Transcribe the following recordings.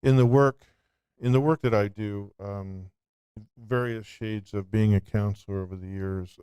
in the work that I do, various shades of being a counselor over the years,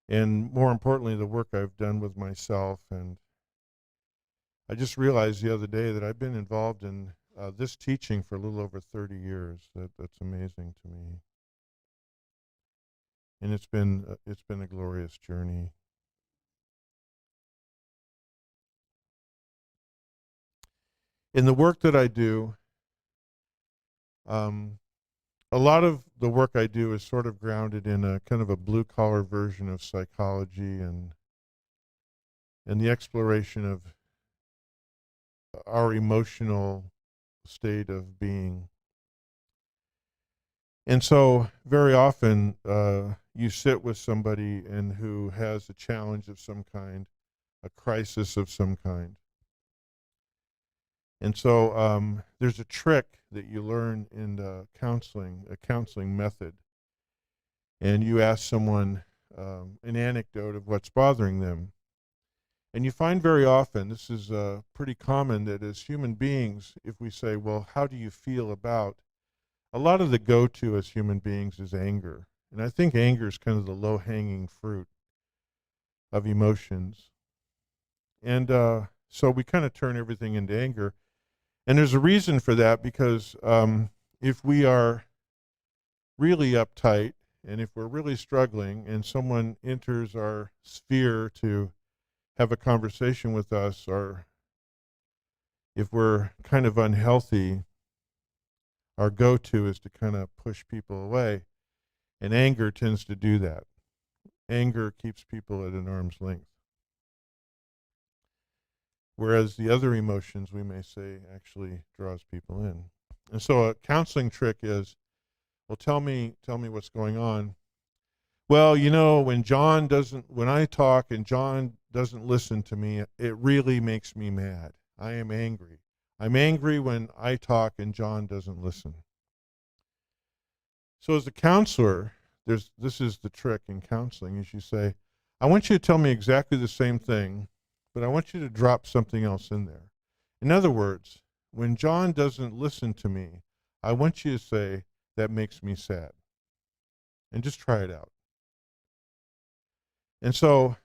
and more importantly, the work I've done with myself. And I just realized the other day that I've been involved in this teaching for a little over 30 years. That's amazing to me, and it's been a glorious journey. In the work that I do, um, a lot of the work I do is sort of grounded in a kind of a blue collar version of psychology and the exploration of our emotional state of being. And so very often you sit with somebody and who has a challenge of some kind, a crisis of some kind. And so there's a trick that you learn in counseling, a counseling method. And you ask someone an anecdote of what's bothering them. And you find very often, this is pretty common, that as human beings, if we say, well, how do you feel about, a lot of the go-to as human beings is anger. And I think anger is kind of the low-hanging fruit of emotions. And so we kind of turn everything into anger. And there's a reason for that, because if we are really uptight and if we're really struggling and someone enters our sphere to have a conversation with us, or if we're kind of unhealthy, our go-to is to kind of push people away. And anger tends to do that. Anger keeps people at an arm's length. Whereas the other emotions, we may say, actually draws people in. And so a counseling trick is, well, tell me what's going on. Well, when I talk and John doesn't listen to me, it really makes me mad. I am angry. I'm angry when I talk and John doesn't listen. So as a counselor, this is the trick in counseling, is you say, I want you to tell me exactly the same thing, but I want you to drop something else in there. In other words, when John doesn't listen to me, I want you to say, that makes me sad. And just try it out. And so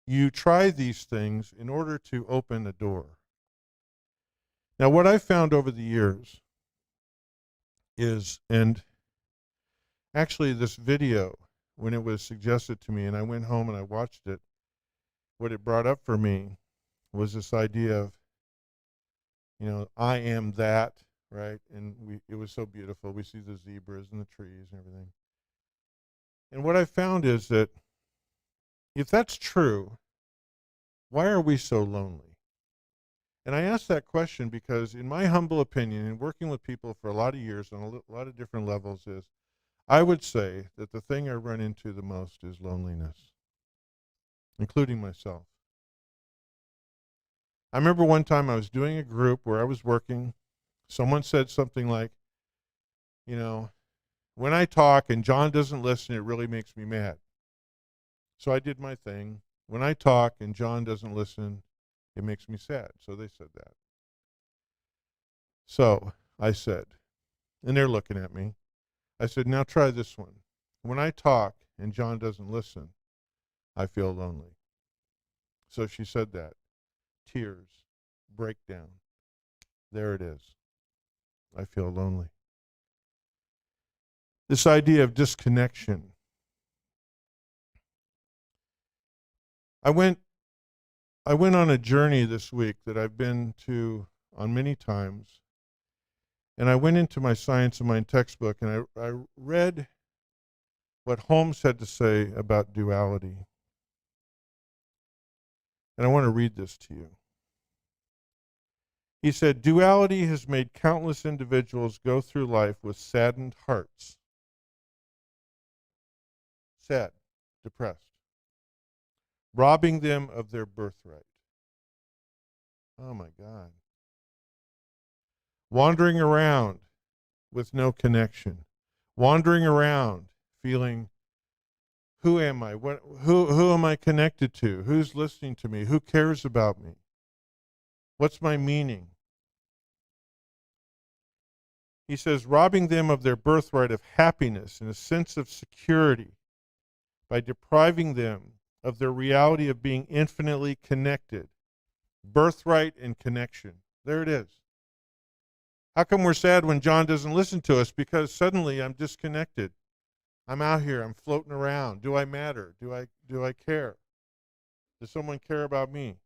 you try these things in order to open a door. Now, what I've found over the years is, and actually this video, when it was suggested to me and I went home and I watched it, what it brought up for me was this idea of, I am that, right? And it was so beautiful. We see the zebras and the trees and everything. And what I found is that if that's true, why are we so lonely? And I ask that question because, in my humble opinion, in working with people for a lot of years on a lot of different levels, is I would say that the thing I run into the most is loneliness, including myself. I remember one time I was doing a group where I was working. Someone said something like, when I talk and John doesn't listen, it really makes me mad. So I did my thing. When I talk and John doesn't listen, it makes me sad. So they said that. So I said, and they're looking at me, I said, now try this one. When I talk and John doesn't listen, I feel lonely. So she said that. Tears, breakdown. There it is. I feel lonely. This idea of disconnection. I went on a journey this week that I've been to on many times. And I went into my Science of Mind textbook and I read what Holmes had to say about duality. And I want to read this to you. He said, duality has made countless individuals go through life with saddened hearts. Sad, depressed, robbing them of their birthright. Oh my God. Wandering around with no connection. Wandering around feeling, who am I? Who am I connected to? Who's listening to me? Who cares about me? What's my meaning? He says, robbing them of their birthright of happiness and a sense of security by depriving them of their reality of being infinitely connected. Birthright and connection. There it is. How come we're sad when John doesn't listen to us? Because suddenly I'm disconnected. I'm out here. I'm floating around. Do I matter? Do I care? Does someone care about me?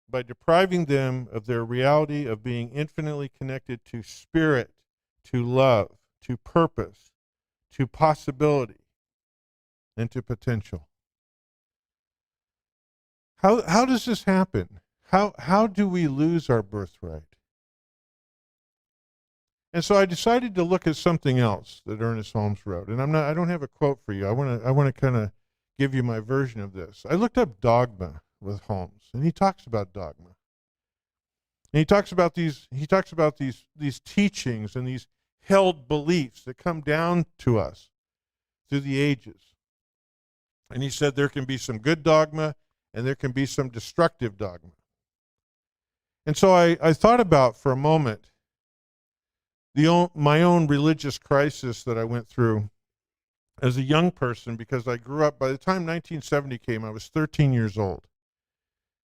By depriving them of their reality of being infinitely connected to spirit, to love, to purpose, to possibility, and to potential. How does this happen? How do we lose our birthright? And so I decided to look at something else that Ernest Holmes wrote. And I don't have a quote for you. I want to kind of give you my version of this. I looked up dogma with Holmes, and he talks about dogma. And he talks about these teachings and these held beliefs that come down to us through the ages. And he said there can be some good dogma and there can be some destructive dogma. And so I thought about for a moment my own religious crisis that I went through as a young person, because I grew up, by the time 1970 came, I was 13 years old.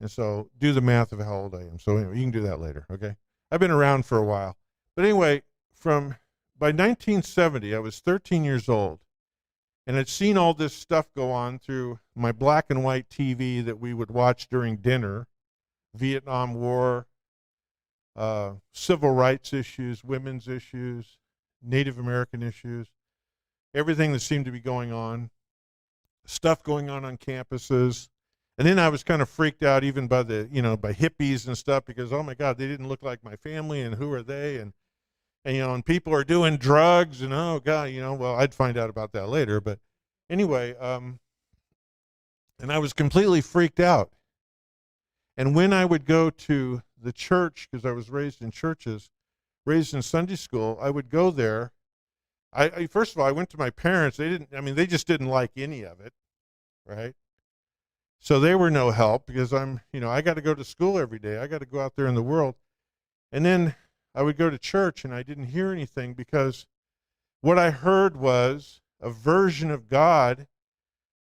And so do the math of how old I am. So anyway, you can do that later, okay? I've been around for a while. But anyway, by 1970, I was 13 years old, and I'd seen all this stuff go on through my black and white TV that we would watch during dinner, Vietnam War, civil rights issues, women's issues, Native American issues, everything that seemed to be going on, stuff going on campuses. And then I was kind of freaked out even by by hippies and stuff, because, oh my God, they didn't look like my family, and who are they? And and people are doing drugs, and oh God, well, I'd find out about that later. But anyway, and I was completely freaked out. And when I would go to the church, because I was raised in churches, raised in Sunday school, I would go there. I first of all, I went to my parents. They just didn't like any of it, right? So they were no help, because I got to go to school every day. I got to go out there in the world. And then I would go to church, and I didn't hear anything, because what I heard was a version of God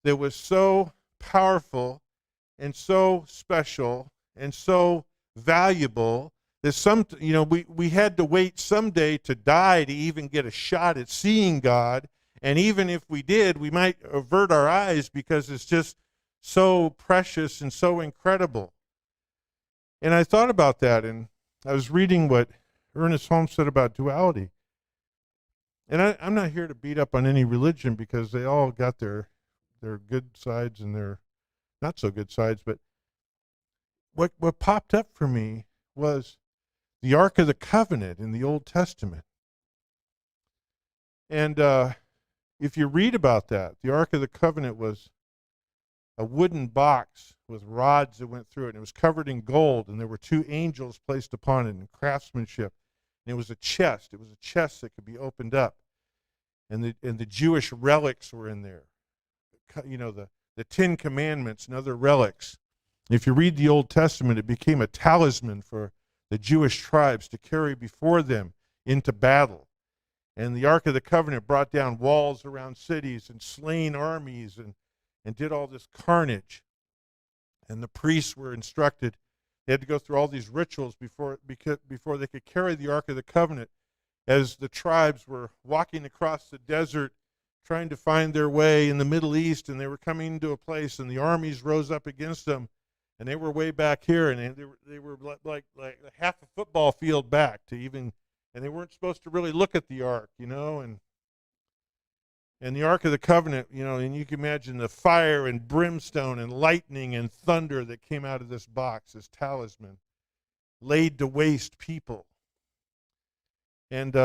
that was so powerful and so special and so valuable that we had to wait someday to die to even get a shot at seeing God. And even if we did, we might avert our eyes, because it's just so precious and so incredible. And I thought about that, and I was reading what Ernest Holmes said about duality. And I'm not here to beat up on any religion, because they all got their good sides and their not so good sides. But what popped up for me was the Ark of the Covenant in the Old Testament. And if you read about that, the Ark of the Covenant was a wooden box with rods that went through it, and it was covered in gold, and there were two angels placed upon it in craftsmanship. And it was a chest. It was a chest that could be opened up, and the Jewish relics were in there. The Ten Commandments and other relics. If you read the Old Testament, it became a talisman for the Jewish tribes to carry before them into battle. And the Ark of the Covenant brought down walls around cities and slain armies and did all this carnage. And the priests were instructed. They had to go through all these rituals before they could carry the Ark of the Covenant, as the tribes were walking across the desert trying to find their way in the Middle East, and they were coming to a place, and the armies rose up against them, and they were way back here, and they were like half a football field back and they weren't supposed to really look at the Ark, and the Ark of the Covenant, and you can imagine the fire and brimstone and lightning and thunder that came out of this box, this talisman, laid to waste people. And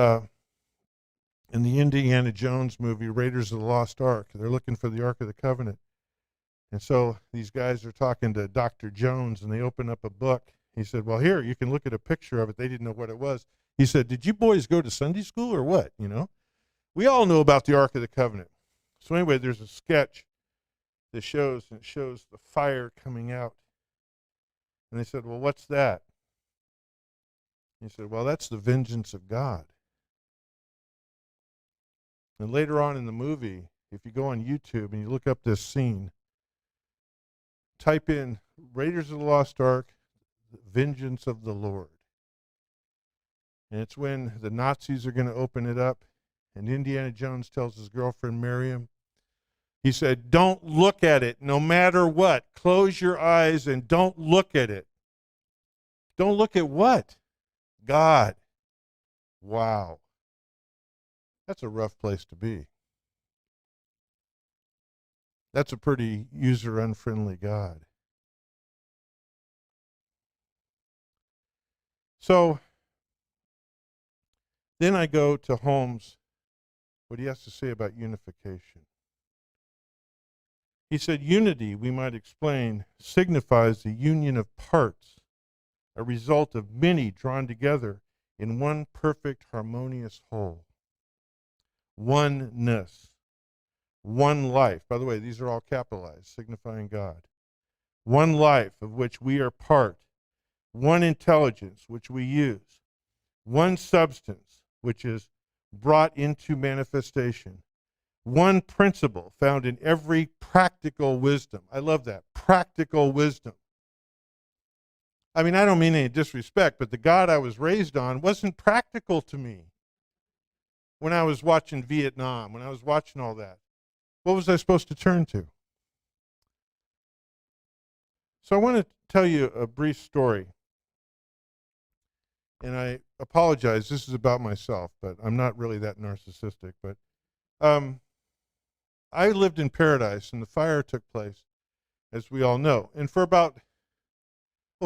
in the Indiana Jones movie, Raiders of the Lost Ark, they're looking for the Ark of the Covenant. And so these guys are talking to Dr. Jones, and they open up a book. He said, well, here, you can look at a picture of it. They didn't know what it was. He said, did you boys go to Sunday school or what, We all know about the Ark of the Covenant. So anyway, there's a sketch that shows the fire coming out. And they said, well, what's that? He said, well, that's the vengeance of God. And later on in the movie, if you go on YouTube and you look up this scene, type in Raiders of the Lost Ark, Vengeance of the Lord. And it's when the Nazis are going to open it up, and Indiana Jones tells his girlfriend Miriam, he said, don't look at it no matter what. Close your eyes and don't look at it. Don't look at what? God. Wow. That's a rough place to be. That's a pretty user-unfriendly God. So then I go to Holmes, what he has to say about unification. He said, unity, we might explain, signifies the union of parts, a result of many drawn together in one perfect harmonious whole. Oneness. One life. By the way, these are all capitalized, signifying God. One life of which we are part. One intelligence which we use. One substance which is brought into manifestation. One principle found in every practical wisdom. I love that. Practical wisdom. I mean, I don't mean any disrespect, but the God I was raised on wasn't practical to me. When I was watching Vietnam, when I was watching all that, what was I supposed to turn to? So I want to tell you a brief story. And I apologize, this is about myself, but I'm not really that narcissistic. But I lived in paradise, and the fire took place, as we all know. And for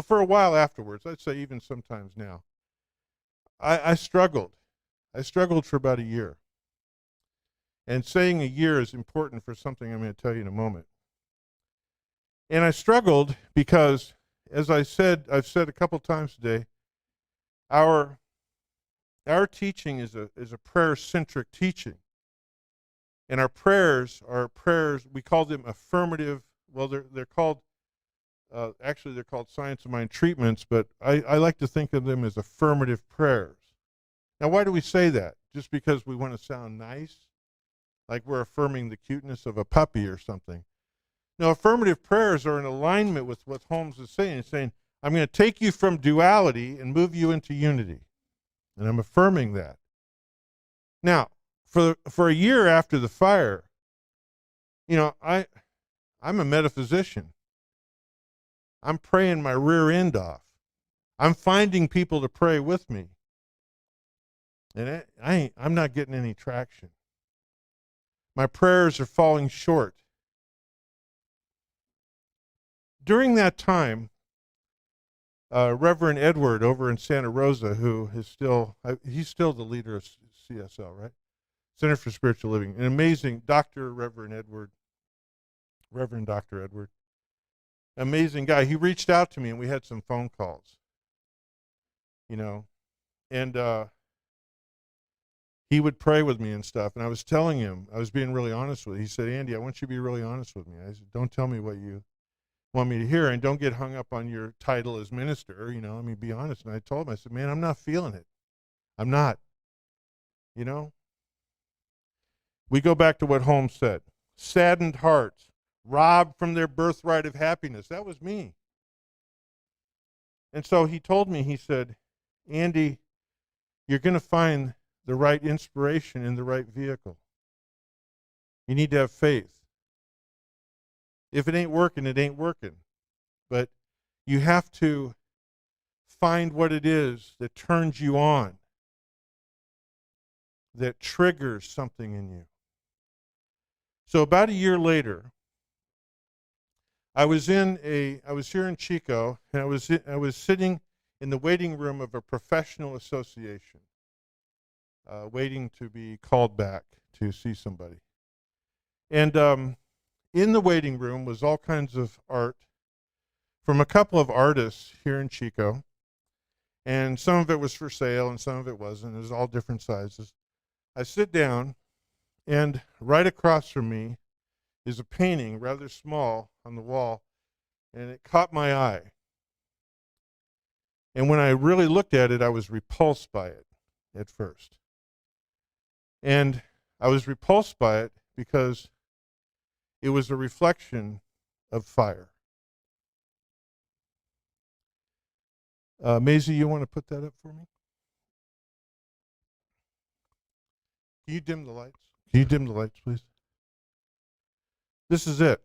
a while afterwards, I'd say even sometimes now, I struggled. I struggled for about a year. And saying a year is important for something I'm going to tell you in a moment. And I struggled because, as I've said a couple times today, our teaching is a prayer-centric teaching. And our prayers are prayers, we call them affirmative, well, they're called, actually they're called Science of Mind treatments, but I like to think of them as affirmative prayers. Now, why do we say that? Just because we want to sound nice? Like we're affirming the cuteness of a puppy or something. No, affirmative prayers are in alignment with what Holmes is saying. He's saying, I'm going to take you from duality and move you into unity. And I'm affirming that. Now, for a year after the fire, I'm a metaphysician. I'm praying my rear end off. I'm finding people to pray with me. And I'm not getting any traction. My prayers are falling short. During that time, Reverend Edward over in Santa Rosa, who is he's still the leader of CSL, right? Center for Spiritual Living. An amazing Reverend Dr. Edward. Amazing guy. He reached out to me and we had some phone calls, and he would pray with me and stuff. And I was telling him, I was being really honest with him. He said, Andy, I want you to be really honest with me. I said, don't tell me what you want me to hear, and don't get hung up on your title as minister, let me be honest. And I told him, I said, man, I'm not feeling it. I'm not. We go back to what Holmes said. Saddened hearts, robbed from their birthright of happiness. That was me. And so he told me, he said, Andy, you're going to find the right inspiration in the right vehicle. You need to have faith. If it ain't working, it ain't working. But you have to find what it is that turns you on, that triggers something in you. So about a year later, I was here in Chico, and I was sitting in the waiting room of a professional association, waiting to be called back to see somebody. And in the waiting room was all kinds of art from a couple of artists here in Chico, and some of it was for sale and some of it wasn't. It was all different sizes. I sit down, and right across from me is a painting, rather small, on the wall, and it caught my eye. And when I really looked at it, I was repulsed by it at first. And I was repulsed by it because it was a reflection of fire. Maisie, you want to put that up for me? Can you dim the lights? Can you dim the lights, please? This is it.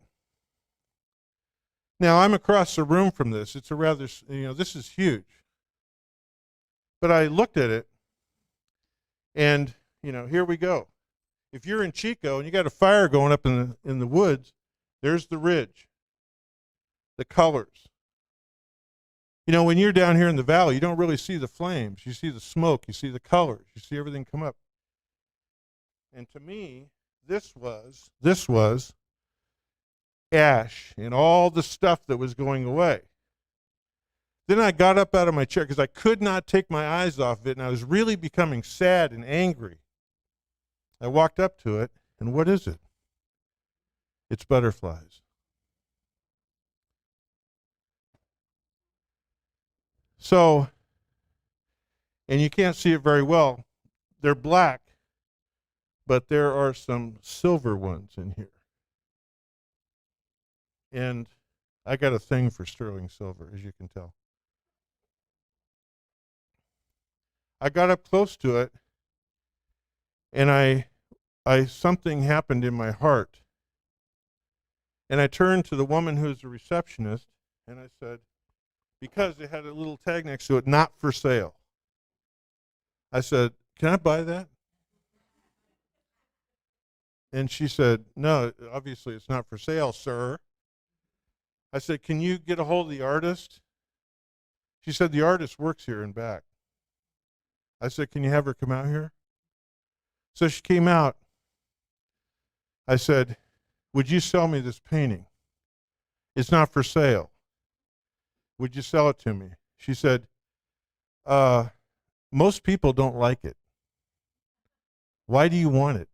Now, I'm across the room from this. It's a rather, this is huge. But I looked at it, and, here we go. If you're in Chico and you got a fire going up in the woods, there's the ridge, the colors. When you're down here in the valley, you don't really see the flames. You see the smoke. You see the colors. You see everything come up. And to me, this was ash and all the stuff that was going away. Then I got up out of my chair because I could not take my eyes off of it, and I was really becoming sad and angry. I walked up to it, and what is it? It's butterflies. So, and you can't see it very well. They're black, but there are some silver ones in here. And I got a thing for sterling silver, as you can tell. I got up close to it, and I something happened in my heart. And I turned to the woman who's the receptionist, and I said, because it had a little tag next to it, not for sale. I said, can I buy that? And she said, no, obviously it's not for sale, sir. I said, can you get a hold of the artist? She said, the artist works here and back. I said, can you have her come out here? So she came out. I said, would you sell me this painting? It's not for sale. Would you sell it to me? She said, most people don't like it. Why do you want it?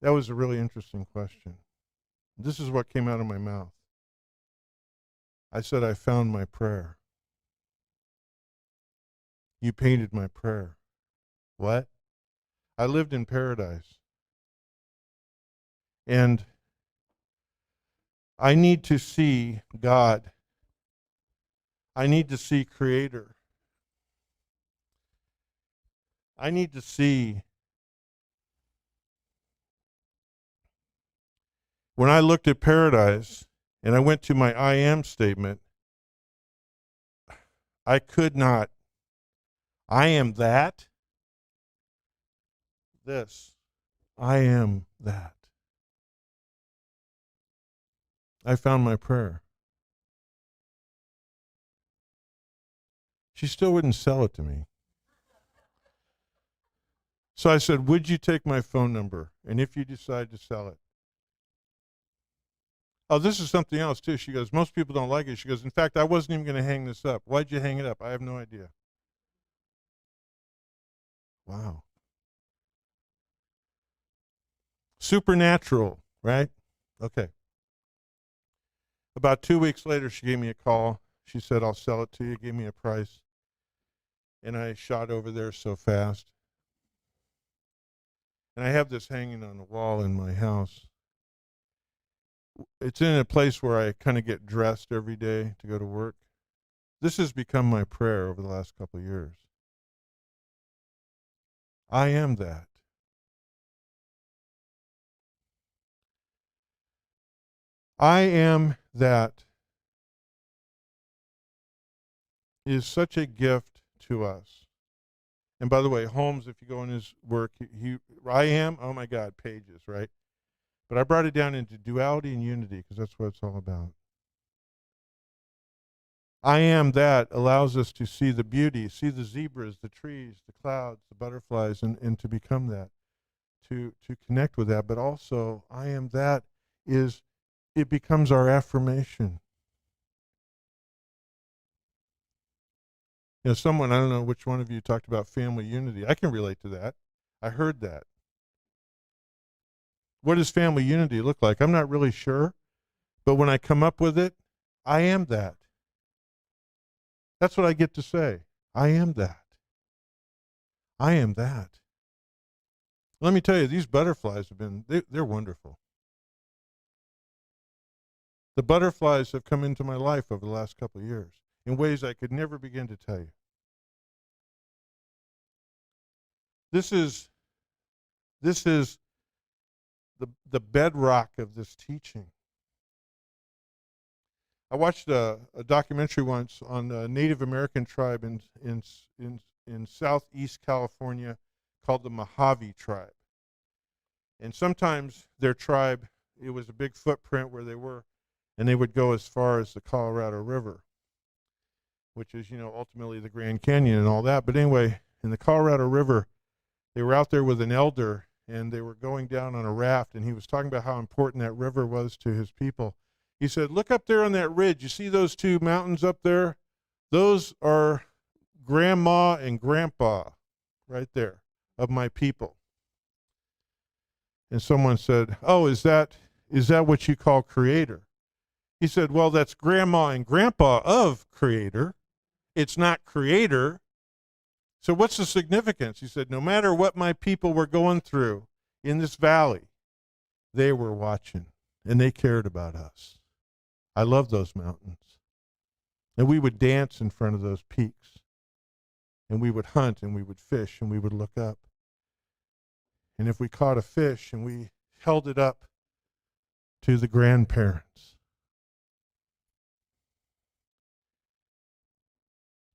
That was a really interesting question. This is what came out of my mouth. I said, I found my prayer. You painted my prayer. What? I lived in paradise. And I need to see God. I need to see Creator. I need to see. When I looked at paradise and I went to my I am statement, I could not. I am that. This. I am that. I found my prayer. She still wouldn't sell it to me. So I said, would you take my phone number? And if you decide to sell it. Oh, this is something else, too. She goes, most people don't like it. She goes, in fact, I wasn't even going to hang this up. Why'd you hang it up? I have no idea. Wow. Supernatural, right? Okay. About 2 weeks later, she gave me a call. She said, I'll sell it to you. Gave me a price. And I shot over there so fast. And I have this hanging on the wall in my house. It's in a place where I kind of get dressed every day to go to work. This has become my prayer over the last couple of years. I am that. I am that is such a gift to us. And by the way, Holmes, if you go in his work, I am, oh my God, pages, right? But I brought it down into duality and unity because that's what it's all about. I am that allows us to see the beauty, see the zebras, the trees, the clouds, the butterflies, and to become that, to connect with that. But also, I am that is, it becomes our affirmation. Someone, I don't know which one of you talked about family unity. I can relate to that. I heard that. What does family unity look like? I'm not really sure. But when I come up with it, I am that. That's what I get to say. I am that. I am that. Let me tell you, these butterflies have been, they're wonderful. The butterflies have come into my life over the last couple of years in ways I could never begin to tell you. This is the bedrock of this teaching. I watched a documentary once on a Native American tribe in southeast California called the Mojave Tribe. And sometimes their tribe, it was a big footprint where they were, and they would go as far as the Colorado River, which is, ultimately the Grand Canyon and all that. But anyway, in the Colorado River, they were out there with an elder, and they were going down on a raft, and he was talking about how important that river was to his people. He said, look up there on that ridge. You see those two mountains up there? Those are Grandma and Grandpa right there of my people. And someone said, oh, is that what you call Creator? He said, well, that's Grandma and Grandpa of Creator. It's not Creator. So what's the significance? He said, no matter what my people were going through in this valley, they were watching, and they cared about us. I love those mountains. And we would dance in front of those peaks. And we would hunt, and we would fish, and we would look up. And if we caught a fish and we held it up to the grandparents,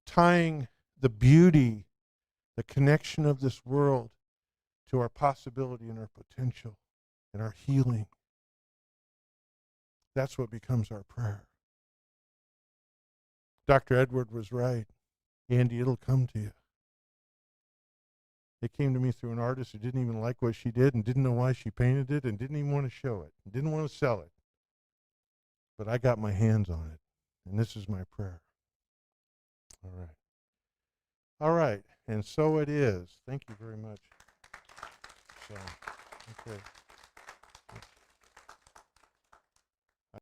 tying the beauty, the connection of this world to our possibility and our potential and our healing, that's what becomes our prayer. Dr. Edward was right. Andy, it'll come to you. It came to me through an artist who didn't even like what she did and didn't know why she painted it and didn't even want to show it, and didn't want to sell it. But I got my hands on it, and this is my prayer. All right. All right, and so it is. Thank you very much. So, okay.